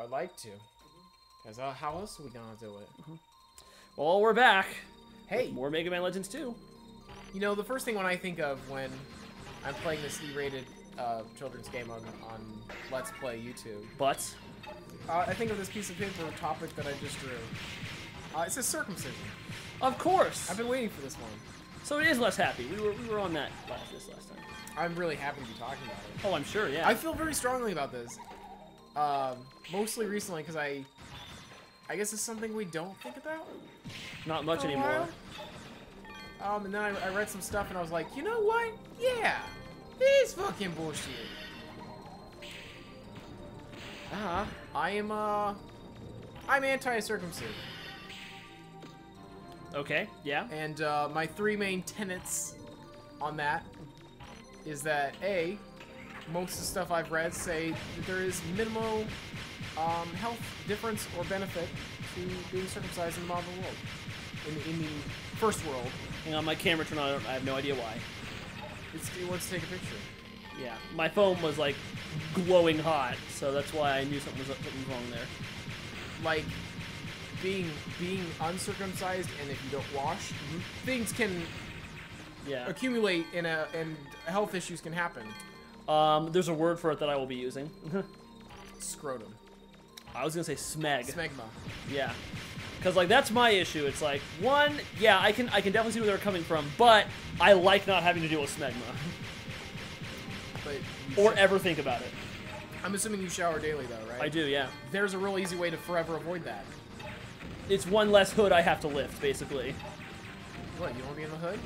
I'd like to. Because how else are we gonna do it? Well, we're back. Hey, More Mega Man Legends 2. you know, the first thing when I think of when I'm playing this E-rated children's game on Let's Play YouTube, Butts. I think of this piece of paper topic that I just drew. It says circumcision. Of course. I've been waiting for this one. So it is less happy. We were on that last time. I'm really happy to be talking about it. Oh, I'm sure. Yeah. I feel very strongly about this. Mostly recently, because I guess it's something we don't think about. Not much for a anymore. while. And then I read some stuff and I was like, you know what? Yeah, this is fucking bullshit. I'm anti-circumcision. Okay. Yeah. And my three main tenets on that is that A, most of the stuff I've read say that there is minimal health difference or benefit to being circumcised in the modern world. In the first world. Hang on, my camera turned on. I have no idea why. It wants to take a picture. Yeah. My phone was like glowing hot, so that's why I knew something was wrong there. Like being uncircumcised, and if you don't wash, things can accumulate and health issues can happen. There's a word for it that I will be using. Scrotum. I was gonna say smeg. Smegma. Yeah. Because, like, that's my issue. It's like, one, yeah, I can definitely see where they're coming from, but I like not having to deal with smegma. But or ever think about it. I'm assuming you shower daily, though, right? I do, yeah. There's a real easy way to forever avoid that. It's one less hood I have to lift, basically. What, you don't want to be in the hood?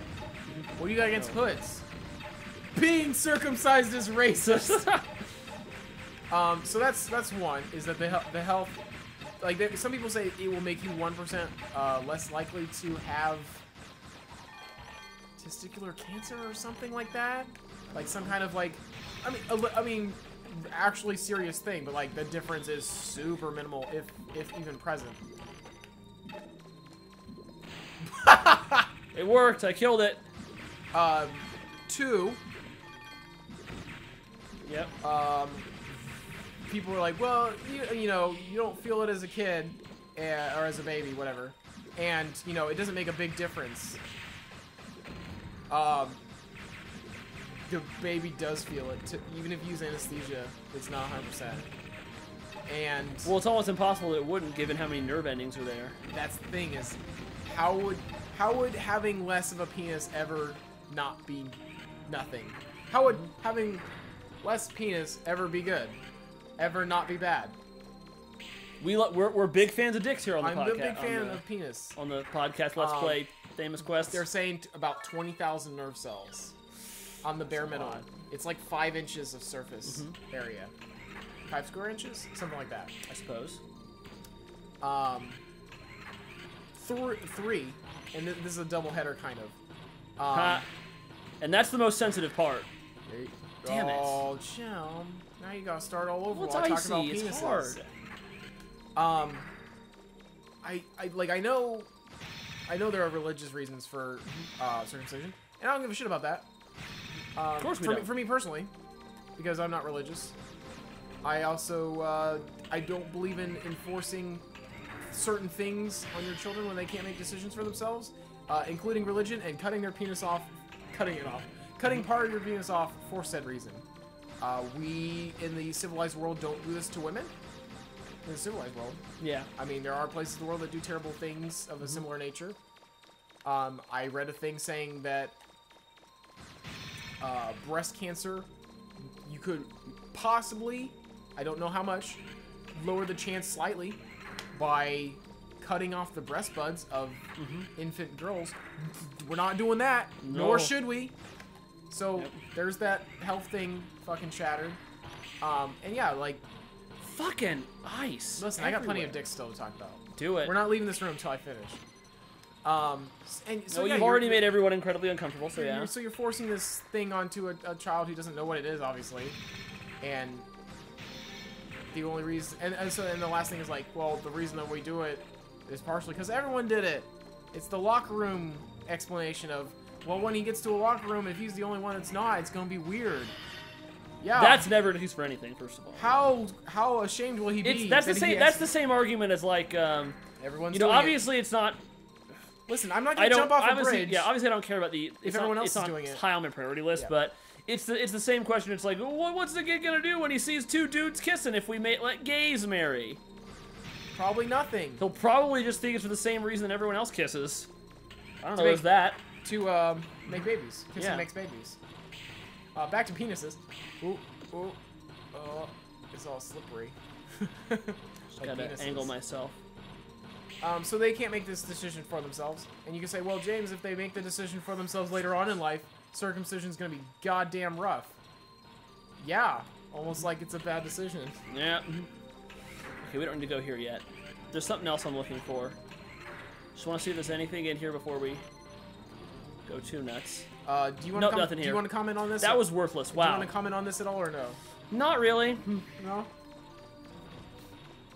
What do you got against hoods? Being circumcised is racist. So that's one, is that the health... Like, some people say it will make you 1% less likely to have testicular cancer or something like that. Like some kind of like, I mean, actually serious thing. But like the difference is super minimal, if even present. It worked. I killed it. 2. Yep. People were like, well, you know, you don't feel it as a kid, or as a baby, whatever. And, you know, it doesn't make a big difference. The baby does feel it, even if you use anesthesia, it's not 100%. And... Well, it's almost impossible that it wouldn't, given how many nerve endings are there. That's the thing, is how would having less of a penis ever not be nothing? How would having less penis ever be good? Ever not be bad? We're big fans of dicks here on the podcast. I'm a big fan of penis. On the podcast Let's Play Famous Quest. They're saying about 20,000 nerve cells on the bare minimum. It's like 5 inches of surface area. 5 square inches? Something like that. I suppose. 3, and this is a double header kind of. And that's the most sensitive part. Damn it. Oh, Jim. Now you gotta start all over Well, it's while icy. talking about penises. It's hard. I know there are religious reasons for circumcision, and I don't give a shit about that. Of course we don't. For me personally, because I'm not religious. I also I don't believe in enforcing certain things on your children when they can't make decisions for themselves, including religion and cutting their penis off, cutting part of your penis off for said reason. We in the civilized world don't do this to women. In the civilized world, Yeah. I mean, there are places in the world that do terrible things of a similar nature. I read a thing saying that breast cancer, you could possibly, I don't know how much, lower the chance slightly by cutting off the breast buds of infant girls. We're not doing that, nor should we. So there's that health thing fucking shattered. And yeah, like, Fucking ice. listen, I got plenty of dicks still to talk about. Do it. We're not leaving this room until I finish. And so No, yeah, you've already made everyone incredibly uncomfortable, so yeah. So you're forcing this thing onto a child who doesn't know what it is, obviously. And the only reason, and the last thing is like, well, the reason that we do it is partially because everyone did it. It's the locker room explanation of, well, when he gets to a locker room, if he's the only one that's not, it's gonna be weird. Yeah. That's never an excuse for anything. First of all, how ashamed will he be? that's the that same. he That's has- the same argument as like, Everyone's you know, doing it. obviously it's not. Listen, I'm not I gonna don't jump off a obviously, bridge. yeah, obviously I don't care about the. It's everyone not, else it's is not doing it. high on my priority list, Yeah. but it's the same question. It's like, what's the kid gonna do when he sees two dudes kissing if we let gays marry? Probably nothing. He'll probably just think it's for the same reason that everyone else kisses. I don't know. make- There's that. To make babies. Kissing Yeah. makes babies. Back to penises. Ooh, ooh. It's all slippery. Like Gotta penises. angle myself. So they can't make this decision for themselves. And you can say, well, James, if they make the decision for themselves later on in life, circumcision's gonna be goddamn rough. Yeah, almost like it's a bad decision. Yeah. Okay, we don't need to go here yet. There's something else I'm looking for. Just want to see if there's anything in here before we go too nuts. Do you want Nope, to nothing do here. you want to comment on this? That was worthless. Do you Wow. want to comment on this at all or no? Not really. No.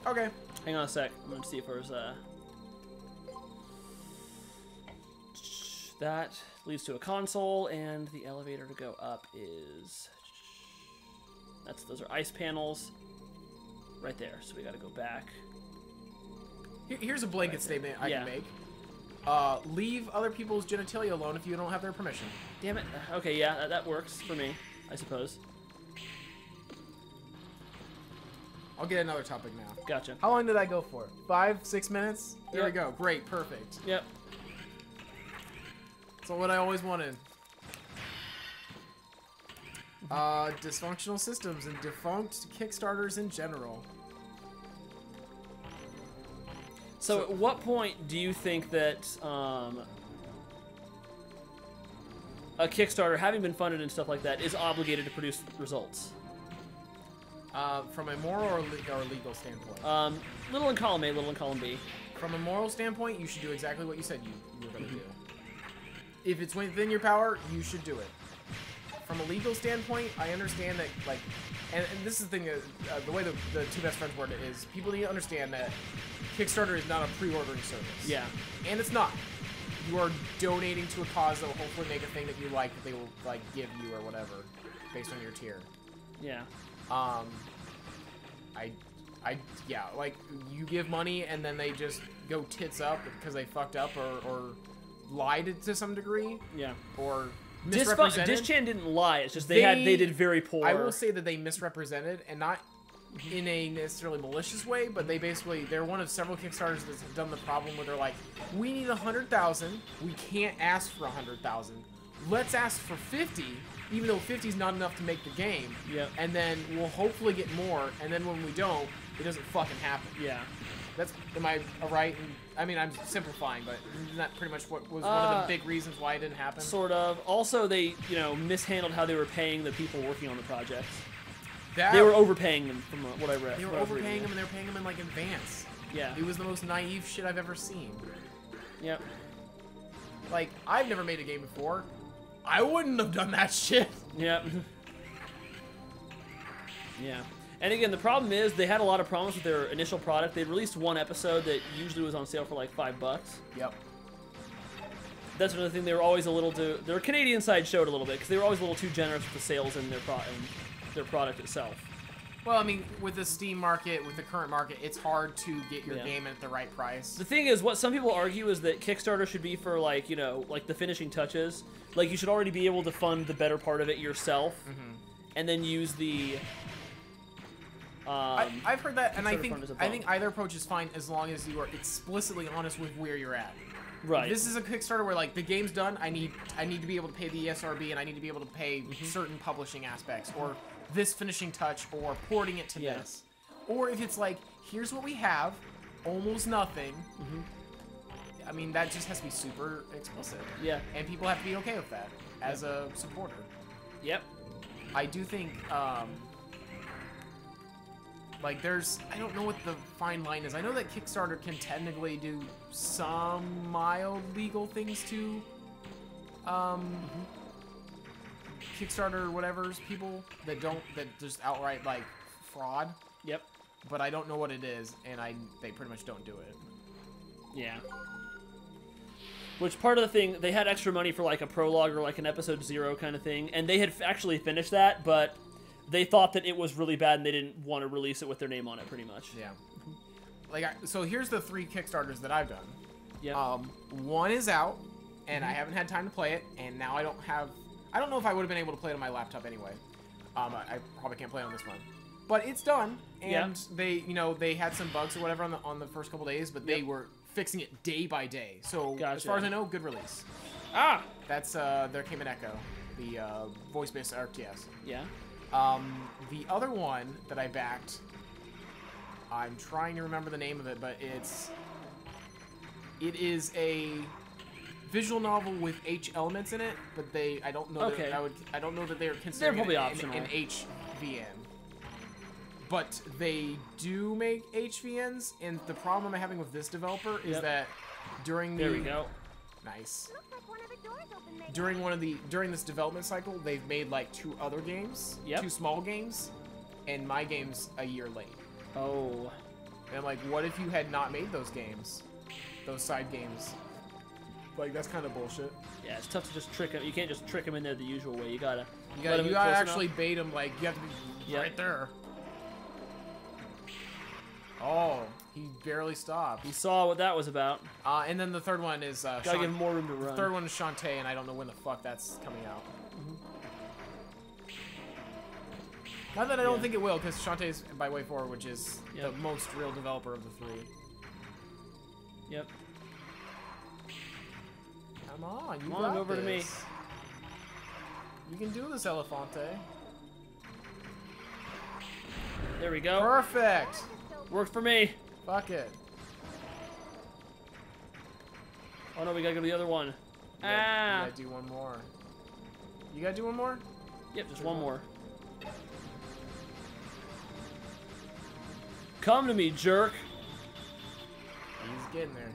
Okay. Hang on a sec. I'm gonna see if there's that leads to a console, and the elevator to go up is those are ice panels right there. So we got to go back. Here's a blanket statement I Yeah. can make. Leave other people's genitalia alone if you don't have their permission. Damn it. Okay, yeah, that works for me, I suppose. I'll get another topic now. Gotcha. How long did I go for? 5, 6 minutes? There we Yep. go. Great. Perfect. Yep. That's what I always wanted. Dysfunctional systems and defunct Kickstarters in general. So at what point do you think that a Kickstarter, having been funded and stuff like that, is obligated to produce results? From a moral or legal standpoint? Little in column A, little in column B. From a moral standpoint, you should do exactly what you said you were going to do. If it's within your power, you should do it. From a legal standpoint, I understand that, like, and this is the thing, the way the two best friends word it is, people need to understand that Kickstarter is not a pre-ordering service. Yeah. And it's not. You are donating to a cause that will hopefully make a thing that you like that they will, like, give you or whatever, based on your tier. Yeah. Yeah, like, you give money and then they just go tits up because they fucked up or lied to some degree. Yeah. Or misrepresented. Dischan didn't lie. It's just they did very poor. I will say that they misrepresented, and not in a necessarily malicious way, but they're one of several Kickstarters that have done the problem where they're like, we need 100,000, we can't ask for 100,000. Let's ask for 50, even though 50 is not enough to make the game. Yep. And then we'll hopefully get more, and then when we don't, it doesn't fucking happen. Yeah. Am I right? I mean, I'm simplifying, but isn't that pretty much what was one of the big reasons why it didn't happen? Sort of. Also, they, mishandled how they were paying the people working on the projects. They were overpaying them from what I read. They were overpaying them, and they were paying them in, like, advance. Yeah. It was the most naive shit I've ever seen. Yep. Like, I've never made a game before. I wouldn't have done that shit. Yep. Yeah. And again, the problem is they had a lot of problems with their initial product. They released one episode that usually was on sale for like $5. Yep. That's another thing. They were always a little too. Their Canadian side showed a little bit because they were always a little too generous with the sales in their product itself. Well, I mean, with the Steam market, with the current market, it's hard to get your Yeah. game at the right price. The thing is, what some people argue is that Kickstarter should be for like like the finishing touches. Like you should already be able to fund the better part of it yourself, and then use the. I've heard that, and I Kickstarter think fund is a I think bump. either approach is fine as long as you are explicitly honest with where you're at. Right. This is a Kickstarter where, like, the game's done. I need to be able to pay the ESRB, and I need to be able to pay certain publishing aspects, or this finishing touch, or porting it to Yeah. this. Or if it's like, here's what we have, almost nothing. I mean, that just has to be super explicit. Yeah. And people have to be okay with that as a supporter. Yep. I do think, like, I don't know what the fine line is. I know that Kickstarter can technically do some mild legal things to, Kickstarter whatever's people that just outright, like, fraud. Yep. But I don't know what it is, and they pretty much don't do it. Yeah. Which part of the thing, they had extra money for like a prologue or like an episode 0 kind of thing, and they had actually finished that, but they thought that it was really bad and they didn't want to release it with their name on it, pretty much. Yeah. Like, so here's the 3 Kickstarters that I've done. Yeah. One is out, and I haven't had time to play it, and now I don't know if I would have been able to play it on my laptop anyway. I probably can't play it on this one. But it's done, and they had some bugs or whatever on the first couple days, but they were fixing it day by day. So as far as I know, good release. Ah! That's there came an Echo, the voice-based RTS. Yeah. The other one that I backed, I'm trying to remember the name of it, but it is a visual novel with H elements in it, but I don't know I don't know that they're considering probably it optional. an HVN. But they do make HVNs, and the problem I'm having with this developer is that during the There we go. Nice. During this development cycle, they've made like 2 other games, 2 small games, and my game's a year late. Oh. And I'm like, what if you had not made those games, those side games? Like, that's kind of bullshit. Yeah, it's tough to just trick him. You can't just trick him in there the usual way. You gotta actually bait him. Like, you have to be right there. Oh, he barely stopped. He saw what that was about. And then the third one is gotta give him more room to run. The third one is Shantae, and I don't know when the fuck that's coming out. Not that I don't think it will, because Shantae's by WayForward, which is the most real developer of the 3. Yep. Come on, you Come got on, over this. to me. You can do this, Elefante. There we go. Perfect. Worked for me. Fuck it. Oh no, we gotta go to the other one. You gotta do one more. You gotta do one more? Yep, just one more. Come to me, jerk. He's getting there.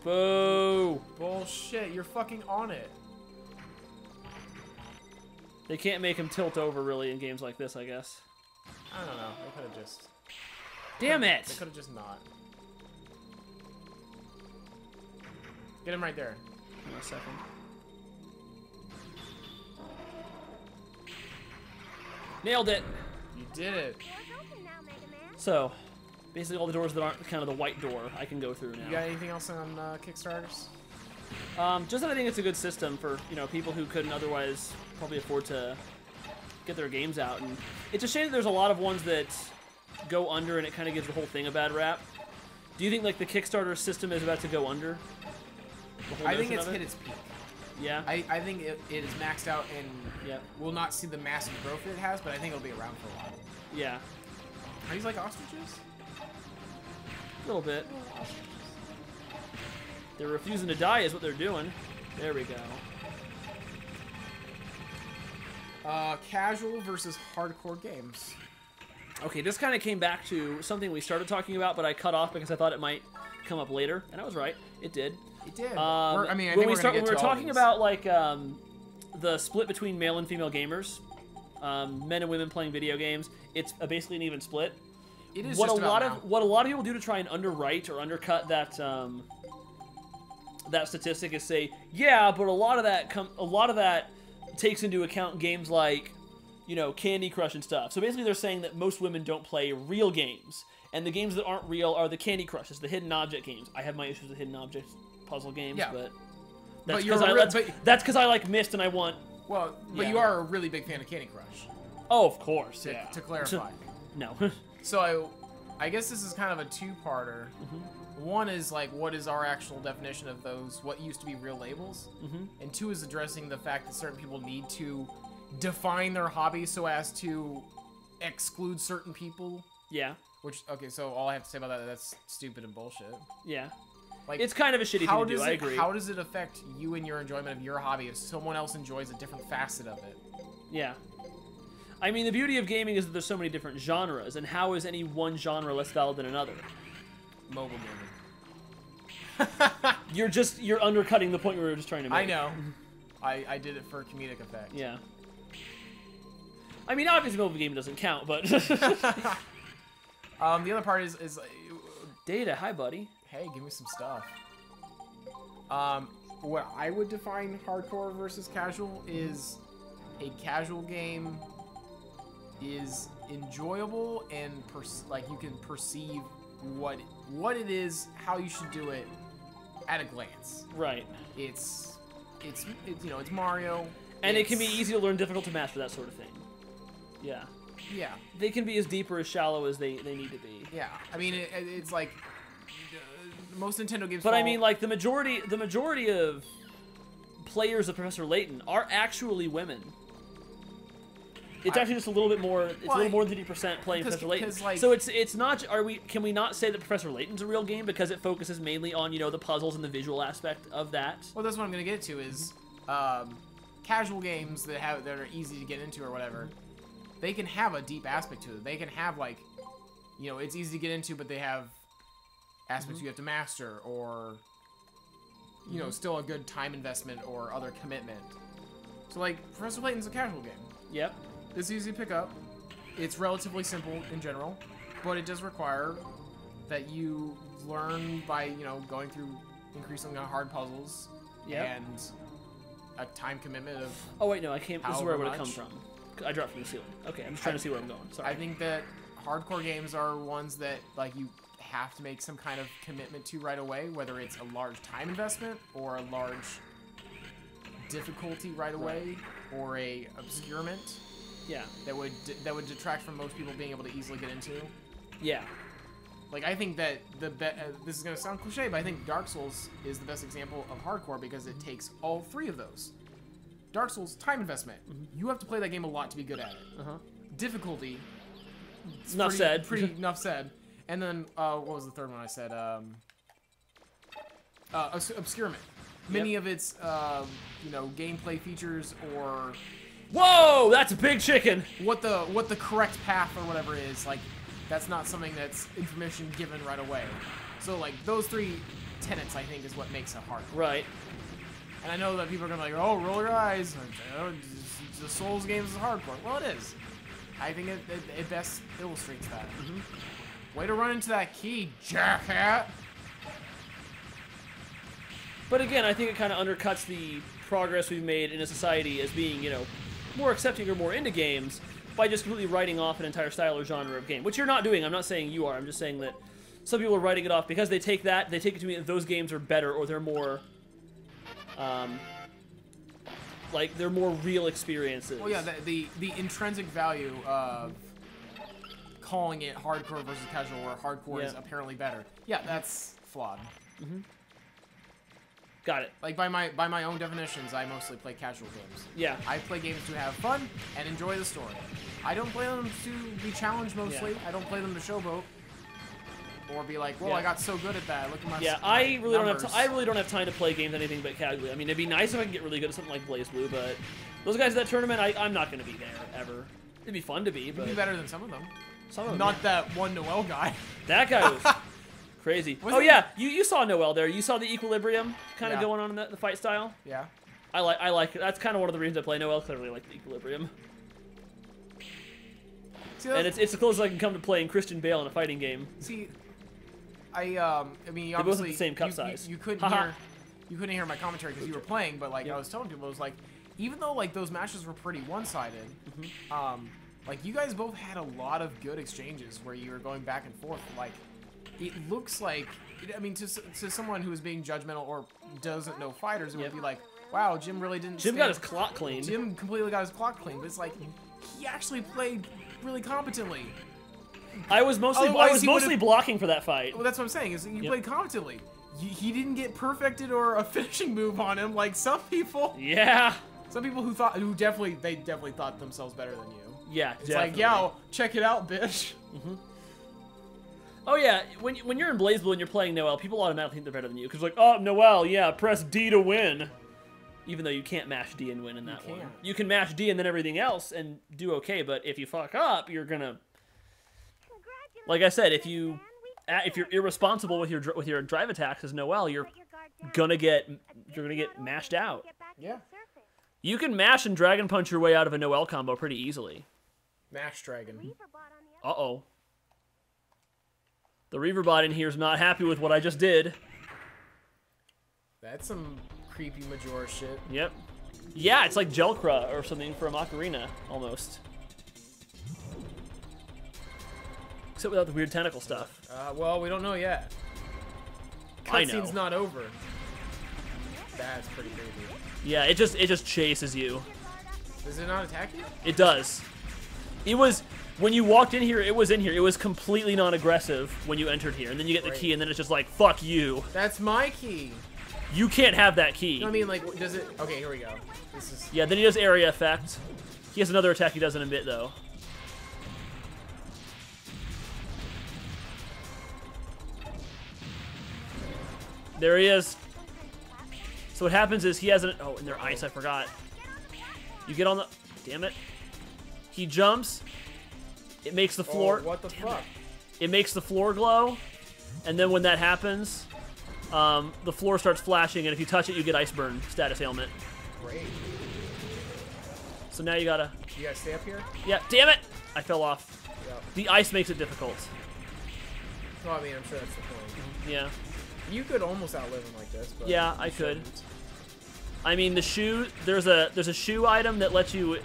Boo. Bullshit, you're fucking on it. They can't make him tilt over, really, in games like this, I guess. I don't know. They could have just... Damn it! They could have just not. Get him right there. Hang on a second. Nailed it! You did it. So, basically all the doors that aren't kind of the white door, I can go through now. You got anything else on Kickstarters? Just that I think it's a good system for, people who couldn't otherwise probably afford to get their games out. And it's a shame that there's a lot of ones that go under and it kind of gives the whole thing a bad rap. Do you think, like, the Kickstarter system is about to go under? I think it's hit its peak. Yeah? I think it is maxed out and we'll not see the massive growth it has, but I think it'll be around for a while. Yeah. Are these like ostriches? A little bit. They're refusing to die is what they're doing. There we go. Casual versus hardcore games. Okay, this kind of came back to something we started talking about, but I cut off because I thought it might come up later, and I was right. It did. It did. I mean, when we were talking about like the split between male and female gamers, men and women playing video games, it's basically an even split. It is what a lot of people do to try and underwrite or undercut that that statistic is say, yeah, but a lot of that takes into account games like, Candy Crush and stuff. So basically they're saying that most women don't play real games, and the games that aren't real are the Candy Crushes, the hidden object games. I have my issues with hidden object puzzle games, but that's because I like Myst and I want. Well, but you are a really big fan of Candy Crush. Oh, of course. To clarify. No. So I guess this is kind of a two-parter. One is like, what is our actual definition of those, what used to be real labels? And 2 is addressing the fact that certain people need to define their hobby so as to exclude certain people. Yeah. Which, okay, so all I have to say about that's stupid and bullshit. Yeah. Like, it's kind of a shitty thing to do, I agree. How does it affect you and your enjoyment of your hobby if someone else enjoys a different facet of it? Yeah. I mean, the beauty of gaming is that there's so many different genres, and how is any one genre less valid than another? Mobile gaming. You're undercutting the point we were just trying to make. I know. I did it for comedic effect. Yeah. I mean, obviously mobile gaming doesn't count, but... the other part is... Data, hi, buddy. Hey, give me some stuff. What I would define hardcore versus casual is a casual game is enjoyable and like you can perceive what it is, how you should do it at a glance. Right. It's you know, it's Mario. And it can be easy to learn, difficult to master, that sort of thing. Yeah. Yeah. They can be as deep or as shallow as they need to be. Yeah. I mean, it's like most Nintendo games. But I mean, like the majority of players of Professor Layton are actually women. It's actually just a little bit more. It's a little more than 50% playing Professor Layton. Like, so it's not. Can we not say that Professor Layton's a real game because it focuses mainly on, you know, the puzzles and the visual aspect of that? Well, that's what I'm gonna get to is casual games that are easy to get into or whatever. They can have a deep aspect to it. They can have, like, you know, it's easy to get into, but they have aspects you have to master, or you know, still a good time investment or other commitment. So like Professor Layton's a casual game. Yep. It's easy to pick up. It's relatively simple in general, but it does require that you learn by, you know, going through increasingly hard puzzles and a time commitment of. Oh wait, no, I can't. This is where it would have come much. from. I dropped from the ceiling. Okay, I'm just trying to see where I'm going. Sorry. I think that hardcore games are ones that like you have to make some kind of commitment to right away, whether it's a large time investment or a large difficulty right away, or a obscurement. Yeah. That would detract from most people being able to easily get into. Yeah. Like, I think that this is gonna sound cliche, but I think Dark Souls is the best example of hardcore because it takes all three of those. Dark Souls, time investment. You have to play that game a lot to be good at it. Difficulty. Enough said. Pretty enough said. And then what was the third one I said? Obscurement. Many of its you know, gameplay features or Whoa, that's a big chicken. what the correct path or whatever is, like, that's not something that's information given right away. So like those three tenets, I think, is what makes it hard. Right. And I know that people are gonna be like, oh, roll your eyes. The Souls games is hardcore. Well, it is. I think it best illustrates that. Way to run into that key, jackhat. But again, I think it kind of undercuts the progress we've made in a society as being, you know, more accepting or more into games by just completely writing off an entire style or genre of game, which you're not doing. I'm not saying you are. I'm just saying that some people are writing it off because they take it to mean that those games are better or they're more, like, they're more real experiences. Well, yeah, the intrinsic value of calling it hardcore versus casual, where hardcore is apparently better. Yeah, that's flawed. Got it. Like, by my own definitions, I mostly play casual games. Yeah. I play games to have fun and enjoy the story. I don't play them to be challenged mostly. I don't play them to showboat or be like, "Whoa, I got so good at that. Look at my I really numbers." don't have time to play games anything but casually. I mean, it'd be nice if I could get really good at something like BlazBlue, but those guys at that tournament, I'm not going to be there ever. It'd be fun to be, but You'd be better than some of them. some of them, Not that one Noel guy. that guy was crazy. Oh yeah, you saw Noel there. You saw the equilibrium kind of going on in the fight style. Yeah. I like it. That's kind of one of the reasons I play Noel, because I really like the equilibrium. See, And it's the closest I can come to playing Christian Bale in a fighting game. See, I mean, They both have obviously the same cup size. You couldn't hear my commentary because you were playing, but like I was telling people, it was like, even though like those matches were pretty one-sided, like you guys both had a lot of good exchanges where you were going back and forth. Like, it looks like, I mean, to someone who is being judgmental or doesn't know fighters, it would be like, wow, Jim really didn't. Jim got his clock clean. Jim completely got his clock clean, but it's like he actually played really competently. I was mostly blocking for that fight. Well, that's what I'm saying, is he played competently. He didn't get perfected or a finishing move on him like some people. Yeah. Some people who definitely thought themselves better than you. Yeah, It's like, yo, check it out, bitch. Oh yeah, when you're in BlazBlue and you're playing Noel, people automatically think they're better than you. Because like, oh, Noel, yeah, press D to win. Even though you can't mash D and win in that one. You can mash D and then everything else and do okay, but if you fuck up, you're gonna... Like I said, if you're irresponsible with your drive attacks as Noel, you're gonna get mashed out. Yeah. You can mash and Dragon Punch your way out of a Noel combo pretty easily. Mash Dragon. Uh-oh. The Reaver bot in here is not happy with what I just did. That's some creepy Majora shit. Yep. Yeah, it's like Gelcra or something from Ocarina, almost. Except without the weird tentacle stuff. Well, we don't know yet. I know. Cutscene's not over. That's pretty creepy. Yeah, it just chases you. Does it not attack you? It does. It was when you walked in here. It was in here. It was completely non-aggressive when you entered here, and then you get the key, and then it's just like fuck you. That's my key. You can't have that key. You know what I mean? Like, does it? Okay, here we go. This is. Yeah, then he does area effect. He has another attack he doesn't emit though. There he is. So what happens is he has an... Oh, and they're ice, I forgot. You get on the... Damn it. He jumps. It makes the floor... Oh, what the fuck? It makes the floor glow. And then when that happens, the floor starts flashing, and if you touch it, you get ice burn status ailment. Great. So now you gotta... You gotta stay up here? Yeah, damn it! I fell off. Yep. The ice makes it difficult. Well, I mean, I'm sure that's the point. Yeah. You could almost outlive him like this, but... Yeah, I could. I mean, the shoe, there's a shoe item that lets you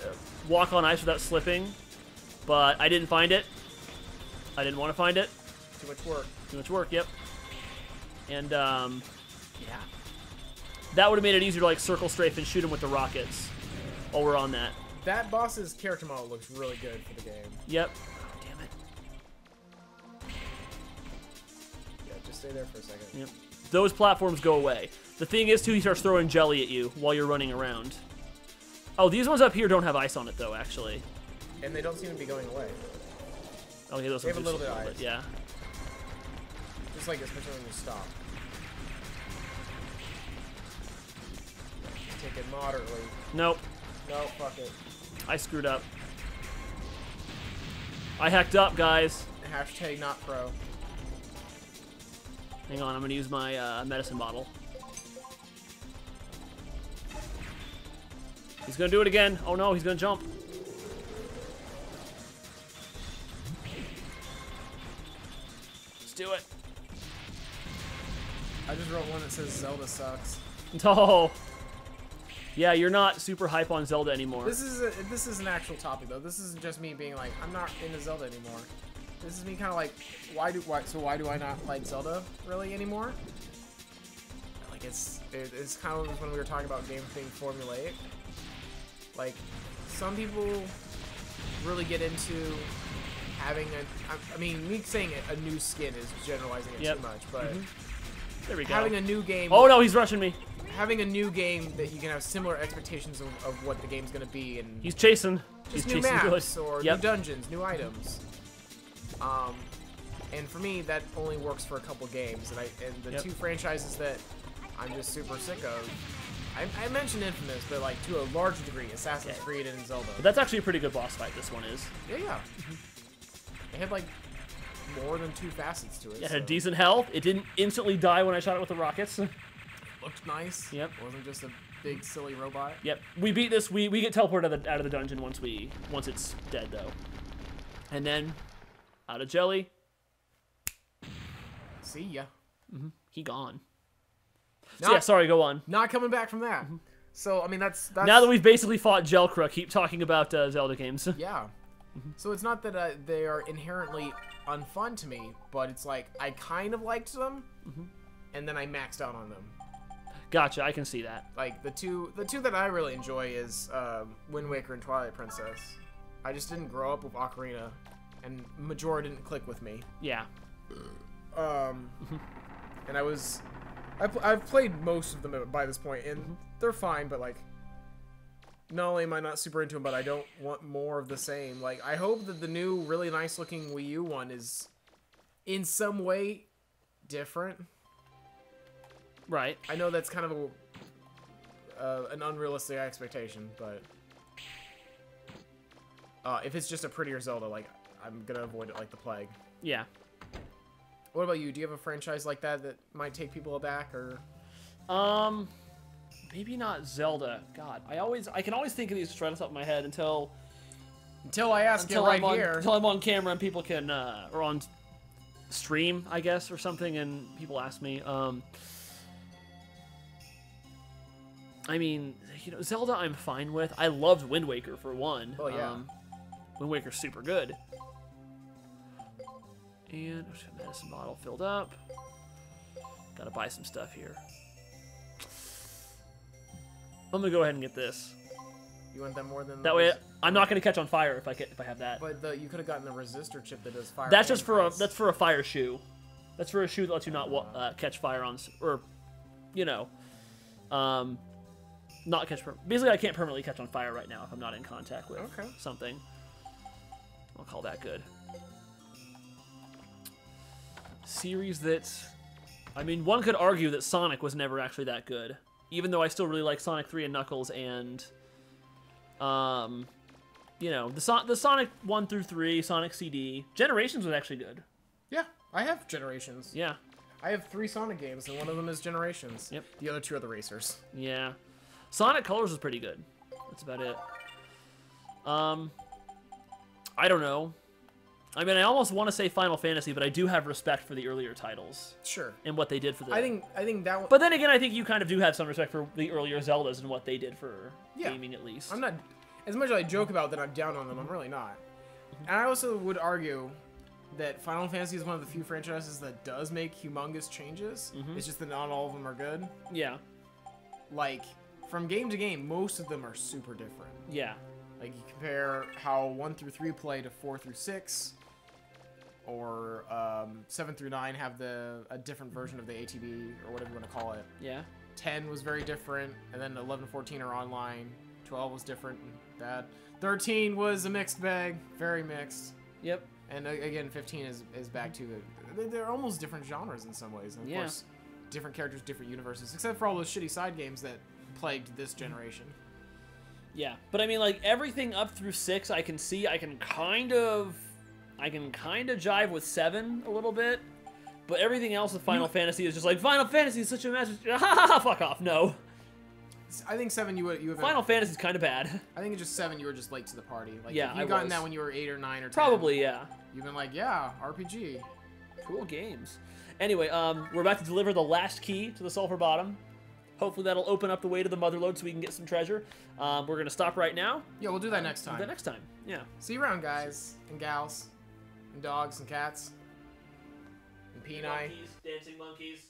walk on ice without slipping, but I didn't find it. I didn't want to find it. Too much work. Too much work, yep. And, yeah. That would have made it easier to, like, circle strafe and shoot him with the rockets while we're on that. That boss's character model looks really good for the game. Yep. Oh, damn it. Yeah, just stay there for a second. Yep. Those platforms go away. The thing is, too, he starts throwing jelly at you while you're running around. Oh, these ones up here don't have ice on it, though, actually. And they don't seem to be going away. Oh, yeah, those They have ones a do little bit of ice. Yeah. Just like especially when you stop. Take it moderately. Nope. No, fuck it. I screwed up. I hacked up, guys. Hashtag not pro. Hang on, I'm gonna use my medicine bottle. He's gonna do it again. Oh no, he's gonna jump. Let's do it. I just wrote one that says Zelda sucks. No. Yeah, you're not super hype on Zelda anymore. This is an actual topic though. This isn't just me being like I'm not into Zelda anymore. This is me kind of like why do I not like Zelda really anymore? Like it's kind of when we were talking about games being formulaic. Like some people really get into having I mean me saying a new skin is generalizing it too much, but there we go. having a new game. Oh no, he's rushing me. Having a new game that you can have similar expectations of what the game's gonna be, and He's chasing. just He's new chasing maps good. or new dungeons, new items. And for me, that only works for a couple games, and the two franchises that I'm just super sick of. I mentioned Infamous, but like to a large degree, Assassin's Creed and Zelda. But that's actually a pretty good boss fight. This one is. Yeah. It had like more than 2 facets to it. It had decent health. It didn't instantly die when I shot it with the rockets. Looked nice. Yep. Wasn't just a big silly robot. Yep. We beat this. We get teleported out of the dungeon once it's dead though. And then out of jelly. See ya. He gone. Not, So yeah, sorry, go on. Not coming back from that. So I mean that's Now that we've basically fought Gelcra, keep talking about Zelda games. yeah. So it's not that they are inherently unfun to me, but it's like I kind of liked them, and then I maxed out on them. Gotcha, I can see that. Like the two that I really enjoy is Wind Waker and Twilight Princess. I just didn't grow up with Ocarina, and Majora didn't click with me. Yeah. And I've played most of them by this point, and they're fine, but like, not only am I not super into them, but I don't want more of the same. Like, I hope that the new, really nice looking Wii U one is in some way different. Right. I know that's kind of an unrealistic expectation, but if it's just a prettier Zelda, like, I'm gonna avoid it like the plague. Yeah. What about you? Do you have a franchise like that that might take people aback, or? Maybe not Zelda. God, I can always think of these just right off the top of my head until I ask you right here. Until I'm on camera and people can, or on stream, I guess, or something, and people ask me. I mean, Zelda I'm fine with. I loved Wind Waker for one. Oh, yeah. Wind Waker's super good. And medicine bottle filled up. Gotta buy some stuff here. I'm gonna go ahead and get this. You want that more than That way, I'm not gonna catch on fire if I have that. But you could have gotten the resistor chip that does fire. That's just and for ice. that's for a fire shoe. That's for a shoe that lets you not catch fire on, or, not catch. Basically, I can't permanently catch on fire right now if I'm not in contact with something. I'll call that good. Series that, I mean, one could argue that Sonic was never actually that good, even though I still really like Sonic 3 and Knuckles and, the Sonic 1 through 3, Sonic CD. Generations was actually good. Yeah, I have Generations. Yeah. I have 3 Sonic games, and one of them is Generations. Yep. The other 2 are the racers. Yeah. Sonic Colors was pretty good. That's about it. I don't know. I mean, I almost want to say Final Fantasy, but I do have respect for the earlier titles. Sure. And what they did for the... I think that one... But then again, I think you kind of do have some respect for the earlier Zeldas and what they did for gaming, at least. I'm not... As much as I joke about that I'm down on them, I'm really not. And I also would argue that Final Fantasy is one of the few franchises that does make humongous changes. It's just that not all of them are good. Yeah. Like, from game to game, most of them are super different. Yeah. Like, you compare how 1 through 3 play to 4 through 6, or 7 through 9 have a different version of the ATB, or whatever you want to call it. Yeah. 10 was very different, and then 11 and 14 are online. 12 was different and bad. 13 was a mixed bag, very mixed. Yep. And again, 15 is back to they're almost different genres in some ways. And of course, different characters, different universes, except for all those shitty side games that plagued this generation. Yeah, but I mean, like, everything up through 6, I can see, I can kind of jive with 7 a little bit, but everything else with Final Fantasy is just like, Final Fantasy is such a mess. Fuck off, no. I think 7 you have Final Fantasy's kind of bad. I think it's just 7 you were just late to the party. Like, yeah, if you'd gotten that when you were 8 or 9 or 10. Probably, yeah. You've been like, yeah, RPG. Cool games. Anyway, we're about to deliver the last key to the Sulphur Bottom. Hopefully that'll open up the way to the Motherlode so we can get some treasure. We're going to stop right now. Yeah, we'll do that next time. Do that next time, yeah. See you around, guys and gals and dogs and cats and Peni. Monkeys, dancing monkeys.